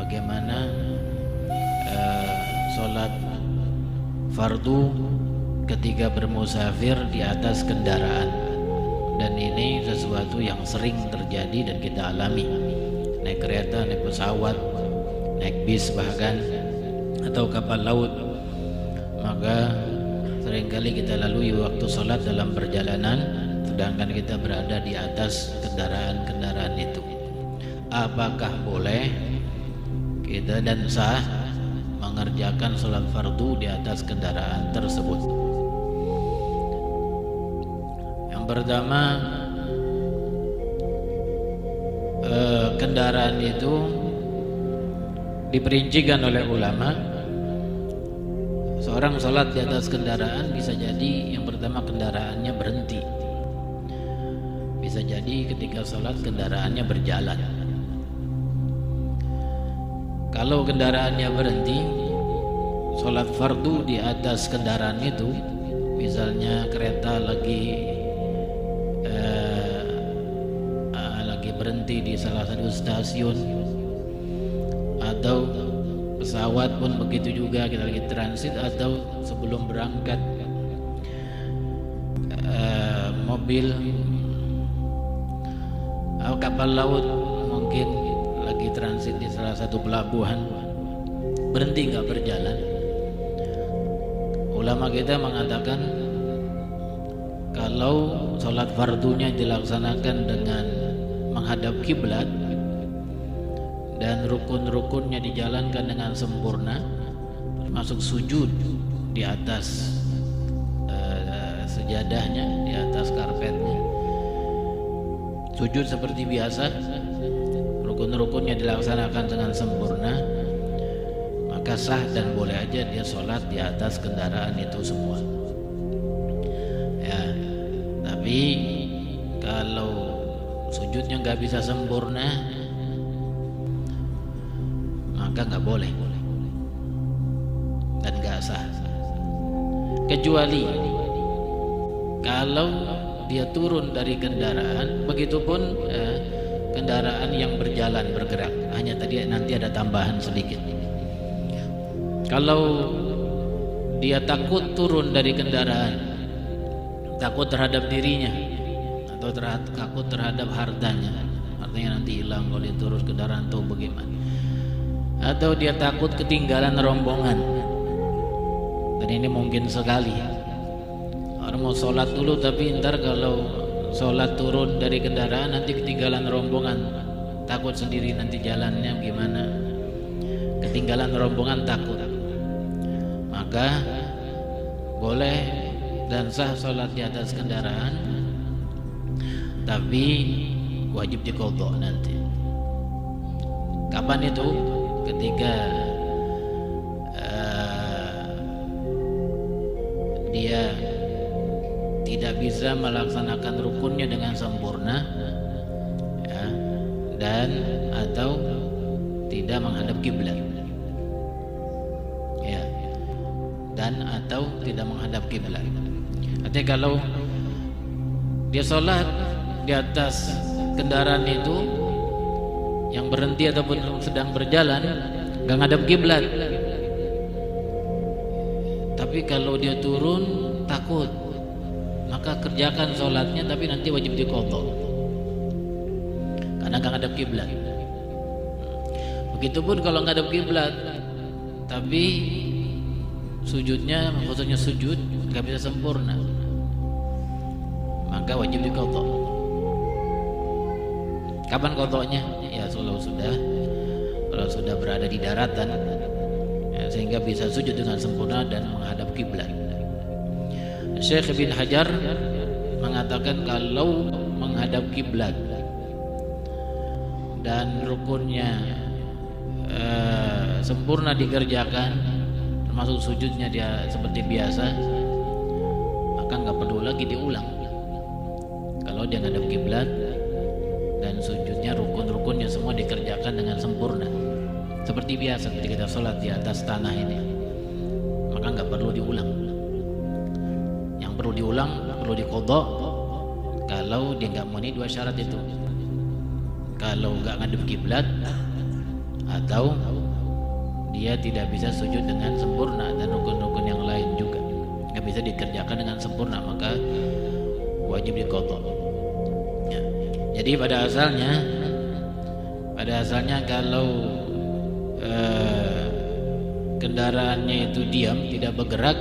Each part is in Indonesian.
bagaimana sholat fardu ketika bermusafir di atas kendaraan, dan ini sesuatu yang sering terjadi dan kita alami. Naik kereta, naik pesawat, naik bis bahkan, atau kapal laut, maka seringkali kita lalui waktu sholat dalam perjalanan sedangkan kita berada di atas kendaraan-kendaraan itu. Apakah boleh kita dan sah mengerjakan sholat fardu di atas kendaraan tersebut? Yang pertama, kendaraan itu diperincikan oleh ulama. Seorang sholat di atas kendaraan bisa jadi yang pertama kendaraannya berhenti, bisa jadi ketika sholat kendaraannya berjalan. Kalau kendaraannya berhenti, sholat fardu di atas kendaraan itu, misalnya kereta lagi berhenti di salah satu stasiun, atau pesawat pun begitu juga, kita lagi transit, atau sebelum berangkat mobil atau kapal laut mungkin lagi transit di salah satu pelabuhan, berhenti nggak berjalan. Ulama kita mengatakan kalau sholat fardunya dilaksanakan dengan menghadap kiblat dan rukun-rukunnya dijalankan dengan sempurna, termasuk sujud di atas sejadahnya, di atas karpetnya, sujud seperti biasa, rukun-rukunnya dilaksanakan dengan sempurna, maka sah dan boleh aja dia sholat di atas kendaraan itu semua. Ya, tapi kalau sujudnya nggak bisa sempurna, maka nggak boleh dan nggak sah. Kecuali kalau dia turun dari kendaraan, begitupun kendaraan yang berjalan bergerak. Hanya tadi nanti ada tambahan sedikit. Kalau dia takut turun dari kendaraan, takut terhadap dirinya atau takut terhadap hartanya nanti hilang kalau dia turun kendaraan atau bagaimana, atau dia takut ketinggalan rombongan, dan ini mungkin sekali. Orang mau sholat dulu tapi ntar kalau sholat turun dari kendaraan nanti ketinggalan rombongan, takut sendiri nanti jalannya gimana, ketinggalan rombongan takut, maka boleh dan sah sholat di atas kendaraan, tapi wajib diqadha nanti. Kapan itu? Ketika dia tidak bisa melaksanakan rukunnya dengan sempurna, ya, dan atau tidak menghadap kiblat, ya, dan atau tidak menghadap kiblat. Artinya kalau dia sholat di atas kendaraan itu yang berhenti ataupun sedang berjalan nggak ngadap kiblat, tapi kalau dia turun takut, maka kerjakan sholatnya tapi nanti wajib diqadha karena nggak ngadap kiblat. Begitupun kalau ngadap kiblat tapi sujudnya, maksudnya sujud nggak bisa sempurna, maka wajib diqadha. Kapan qadhanya? Ya kalau sudah berada di daratan, ya, sehingga bisa sujud dengan sempurna dan menghadap kiblat. Syekh bin Hajar mengatakan kalau menghadap kiblat dan rukunnya sempurna dikerjakan, termasuk sujudnya dia seperti biasa, maka nggak perlu lagi diulang. Kalau dia menghadap kiblat dan sujudnya, rukun-rukunnya semua dikerjakan dengan sempurna seperti biasa ketika kita sholat di atas tanah ini, maka nggak perlu diulang. Yang perlu diulang, perlu diqadha kalau dia nggak memenuhi dua syarat itu. Kalau nggak ngadep kiblat atau dia tidak bisa sujud dengan sempurna, dan rukun-rukun yang lain juga nggak bisa dikerjakan dengan sempurna, maka wajib diqadha. Ya. Jadi pada asalnya kalau kendaraannya itu diam, tidak bergerak,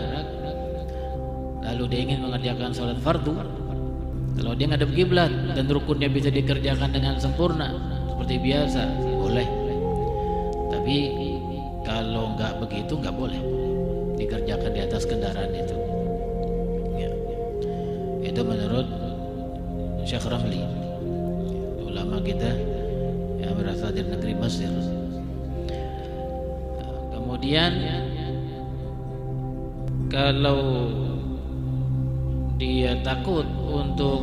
lalu dia ingin mengerjakan sholat fardu, kalau dia ngadep kiblat dan rukunnya bisa dikerjakan dengan sempurna seperti biasa, boleh. Tapi kalau nggak begitu, nggak boleh dikerjakan di atas kendaraan itu. Ya. Itu menurut Syekh Ramli, ulama kita yang berasal dari negeri Mesir. Kemudian kalau dia takut untuk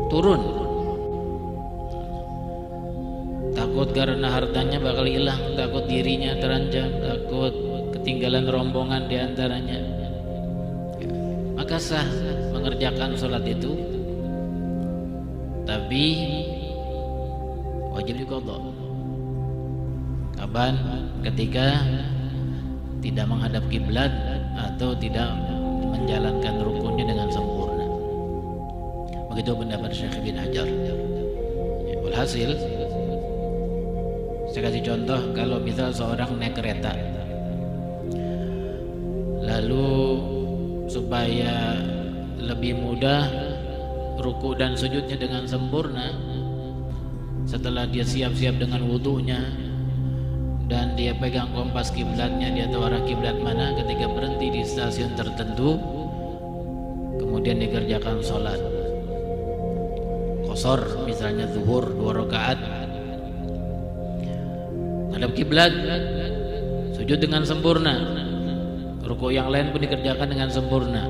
turun, takut karena hartanya bakal hilang, takut dirinya terancam, takut ketinggalan rombongan di antaranya, maka sah mengerjakan sholat itu, tapi wajib diqadha. Kapan? Ketika tidak menghadap kiblat atau tidak menjalankan rukunnya dengan sempurna. Begitu pendapat Syekh bin Hajar. Walhasil, saya kasih contoh, kalau misal seorang naik kereta, lalu supaya lebih mudah ruku dan sujudnya dengan sempurna, setelah dia siap-siap dengan wudunya dan dia pegang kompas kiblatnya, dia tahu arah kiblat mana, ketika berhenti di stasiun tertentu kemudian dikerjakan sholat qashar, misalnya zuhur 2 rakaat, hadap kiblat, sujud dengan sempurna, ruku yang lain pun dikerjakan dengan sempurna,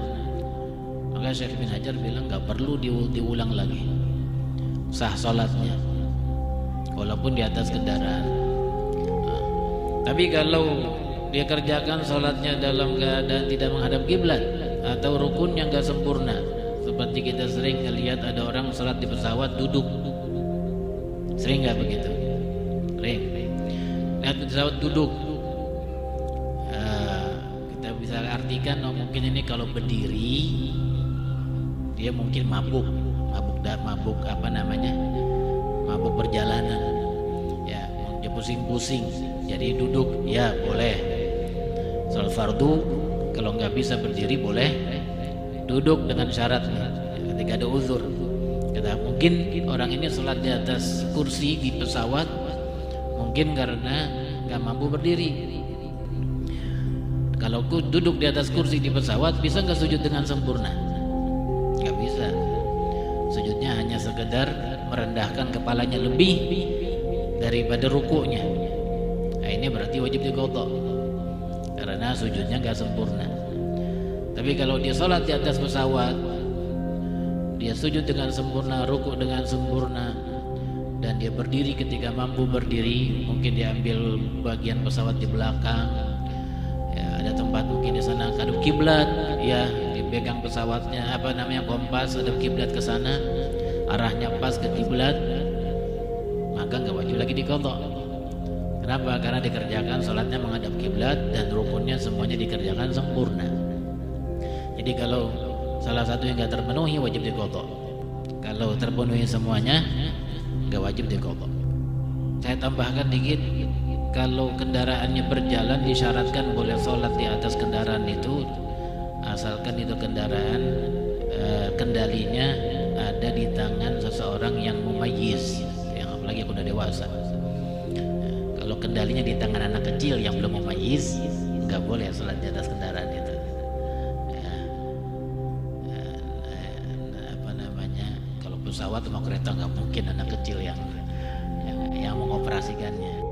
maka Syekh bin Hajar bilang nggak perlu diulang lagi, sah sholatnya walaupun di atas kendaraan. Tapi kalau dia kerjakan sholatnya dalam keadaan tidak menghadap kiblat atau rukunnya nggak sempurna, seperti kita sering ngelihat ada orang sholat di pesawat duduk, sering nggak begitu? Sering. Lihat pesawat duduk, kita bisa artikan, oh mungkin ini kalau berdiri dia mungkin mabuk apa namanya, mabuk perjalanan, ya dia pusing-pusing, jadi duduk, ya boleh. Sholat fardu kalau nggak bisa berdiri boleh duduk dengan syaratnya, ketika ada uzur. Kita mungkin orang ini sholat di atas kursi di pesawat, mungkin karena nggak mampu berdiri. Kalau duduk di atas kursi di pesawat, bisa nggak sujud dengan sempurna? Nggak bisa. Sujudnya hanya sekedar merendahkan kepalanya lebih daripada rukunya. Nah, ini berarti wajib diqadha karena sujudnya nggak sempurna. Tapi kalau dia sholat di atas pesawat, dia sujud dengan sempurna, ruku dengan sempurna, dan dia berdiri ketika mampu berdiri, mungkin dia ambil bagian pesawat di belakang, ya, ada tempat mungkin di sana hadap kiblat, ya dipegang pesawatnya kompas hadap kiblat ke sana, arahnya pas ke kiblat, maka nggak wajib lagi diqadha. Kenapa? Karena dikerjakan sholatnya menghadap kiblat dan rukunnya semuanya dikerjakan sempurna. Jadi kalau salah satu yang nggak terpenuhi wajib diqadha. Kalau terpenuhi semuanya nggak wajib diqadha. Saya tambahkan dikit, kalau kendaraannya berjalan disyaratkan boleh sholat di atas kendaraan itu, asalkan itu kendaraan kendalinya ada di tangan seseorang yang mumayyiz, yang apalagi yang udah dewasa. Kalau kendalinya di tangan anak kecil yang belum mumayyiz, nggak boleh sholat di atas kendaraan itu. Kalau pesawat atau kereta nggak mungkin anak kecil yang mengoperasikannya.